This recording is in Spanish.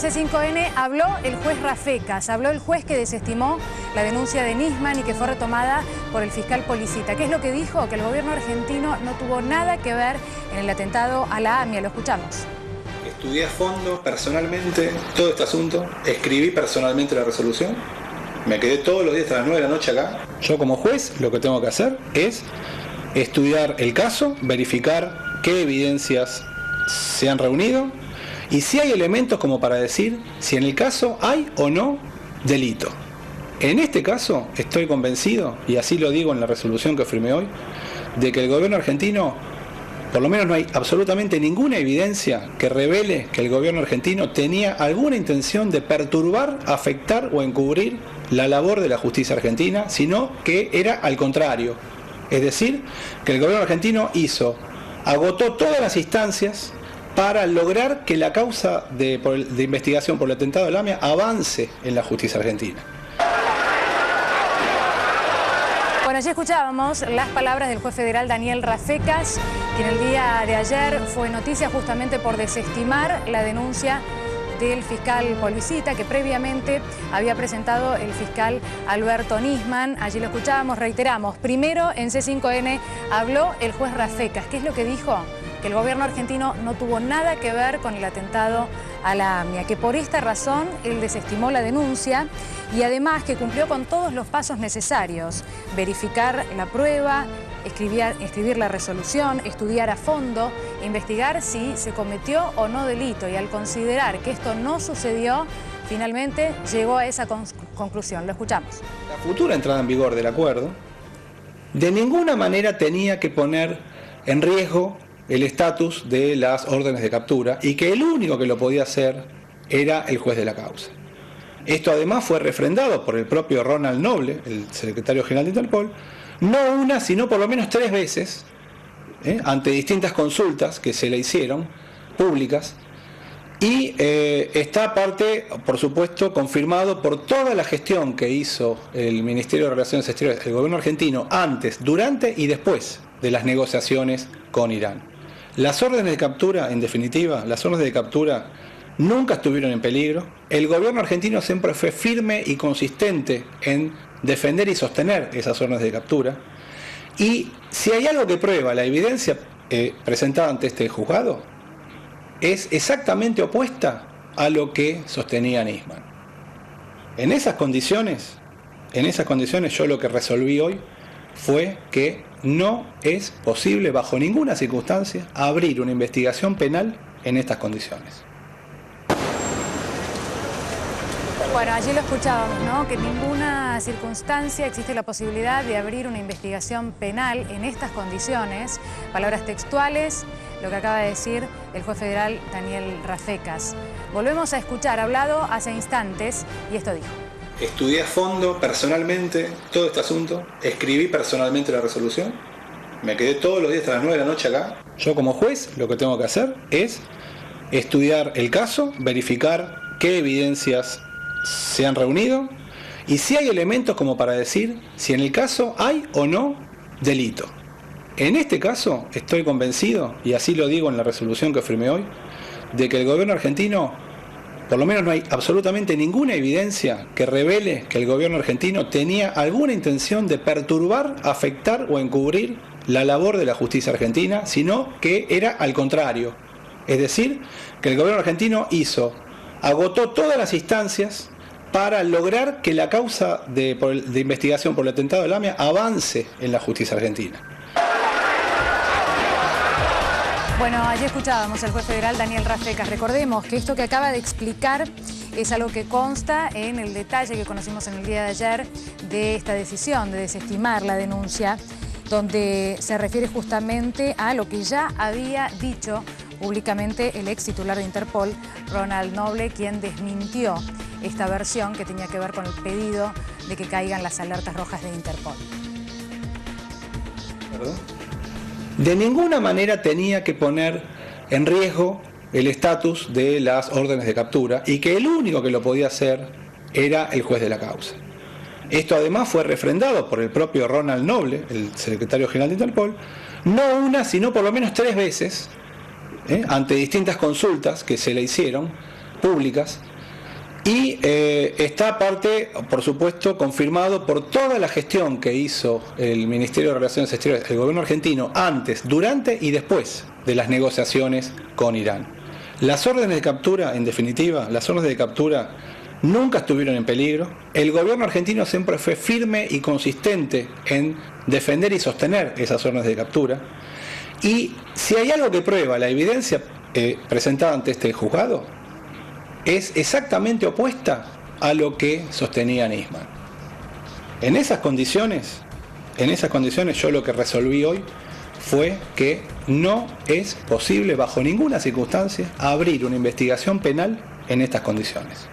C5N habló el juez Rafecas, habló el juez que desestimó la denuncia de Nisman y que fue retomada por el fiscal Policita. ¿Qué es lo que dijo? Que el gobierno argentino no tuvo nada que ver en el atentado a la AMIA. Lo escuchamos. Estudié a fondo, personalmente, todo este asunto. Escribí personalmente la resolución. Me quedé todos los días hasta las 9 de la noche acá. Yo como juez lo que tengo que hacer es estudiar el caso, verificar qué evidencias se han reunido y si hay elementos como para decir si en el caso hay o no delito. En este caso estoy convencido, y así lo digo en la resolución que firmé hoy, de que el gobierno argentino, por lo menos no hay absolutamente ninguna evidencia que revele que el gobierno argentino tenía alguna intención de perturbar, afectar o encubrir la labor de la justicia argentina, sino que era al contrario. Es decir, que el gobierno argentino agotó todas las instancias para lograr que la causa de investigación por el atentado de la AMIA avance en la justicia argentina. Bueno, allí escuchábamos las palabras del juez federal Daniel Rafecas, quien el día de ayer fue noticia justamente por desestimar la denuncia del fiscal Policita que previamente había presentado el fiscal Alberto Nisman. Allí lo escuchábamos, reiteramos. Primero en C5N habló el juez Rafecas. ¿Qué es lo que dijo? Que el gobierno argentino no tuvo nada que ver con el atentado a la AMIA, que por esta razón él desestimó la denuncia y además que cumplió con todos los pasos necesarios: verificar la prueba, escribir la resolución, estudiar a fondo, investigar si se cometió o no delito, y al considerar que esto no sucedió, finalmente llegó a esa conclusión. Lo escuchamos. La futura entrada en vigor del acuerdo de ninguna manera tenía que poner en riesgo el estatus de las órdenes de captura y que el único que lo podía hacer era el juez de la causa. Esto además fue refrendado por el propio Ronald Noble, el secretario general de Interpol, no una, sino por lo menos 3 veces, ante distintas consultas que se le hicieron, públicas, y está aparte, por supuesto, confirmado por toda la gestión que hizo el Ministerio de Relaciones Exteriores, el gobierno argentino, antes, durante y después de las negociaciones con Irán. Las órdenes de captura, en definitiva, las órdenes de captura nunca estuvieron en peligro. El gobierno argentino siempre fue firme y consistente en defender y sostener esas órdenes de captura. Y si hay algo que prueba la evidencia presentada ante este juzgado, es exactamente opuesta a lo que sostenía Nisman. En esas condiciones yo lo que resolví hoy fue que no es posible bajo ninguna circunstancia abrir una investigación penal en estas condiciones. Bueno, allí lo escuchábamos, ¿no? Que en ninguna circunstancia existe la posibilidad de abrir una investigación penal en estas condiciones. Palabras textuales, lo que acaba de decir el juez federal Daniel Rafecas. Volvemos a escuchar, hablado hace instantes, y esto dijo. Estudié a fondo, personalmente, todo este asunto. Escribí personalmente la resolución. Me quedé todos los días hasta las 9 de la noche acá. Yo como juez lo que tengo que hacer es estudiar el caso, verificar qué evidencias se han reunido y si hay elementos como para decir si en el caso hay o no delito. En este caso estoy convencido, y así lo digo en la resolución que firmé hoy, de que el gobierno argentino, por lo menos no hay absolutamente ninguna evidencia que revele que el gobierno argentino tenía alguna intención de perturbar, afectar o encubrir la labor de la justicia argentina, sino que era al contrario. Es decir, que el gobierno argentino agotó todas las instancias para lograr que la causa de investigación por el atentado de la AMIA avance en la justicia argentina. Bueno, allí escuchábamos al juez federal Daniel Rafecas. Recordemos que esto que acaba de explicar es algo que consta en el detalle que conocimos en el día de ayer de esta decisión de desestimar la denuncia, donde se refiere justamente a lo que ya había dicho públicamente el ex titular de Interpol, Ronald Noble, quien desmintió esta versión que tenía que ver con el pedido de que caigan las alertas rojas de Interpol. ¿Perdón? De ninguna manera tenía que poner en riesgo el estatus de las órdenes de captura y que el único que lo podía hacer era el juez de la causa. Esto además fue refrendado por el propio Ronald Noble, el secretario general de Interpol, no una, sino por lo menos 3 veces, ante distintas consultas que se le hicieron, públicas. Y está aparte, por supuesto, confirmado por toda la gestión que hizo el Ministerio de Relaciones Exteriores, el gobierno argentino, antes, durante y después de las negociaciones con Irán. Las órdenes de captura, en definitiva, las órdenes de captura nunca estuvieron en peligro. El gobierno argentino siempre fue firme y consistente en defender y sostener esas órdenes de captura. Y si hay algo que prueba la evidencia presentada ante este juzgado, es exactamente opuesta a lo que sostenía Nisman. En esas condiciones yo lo que resolví hoy fue que no es posible bajo ninguna circunstancia abrir una investigación penal en estas condiciones.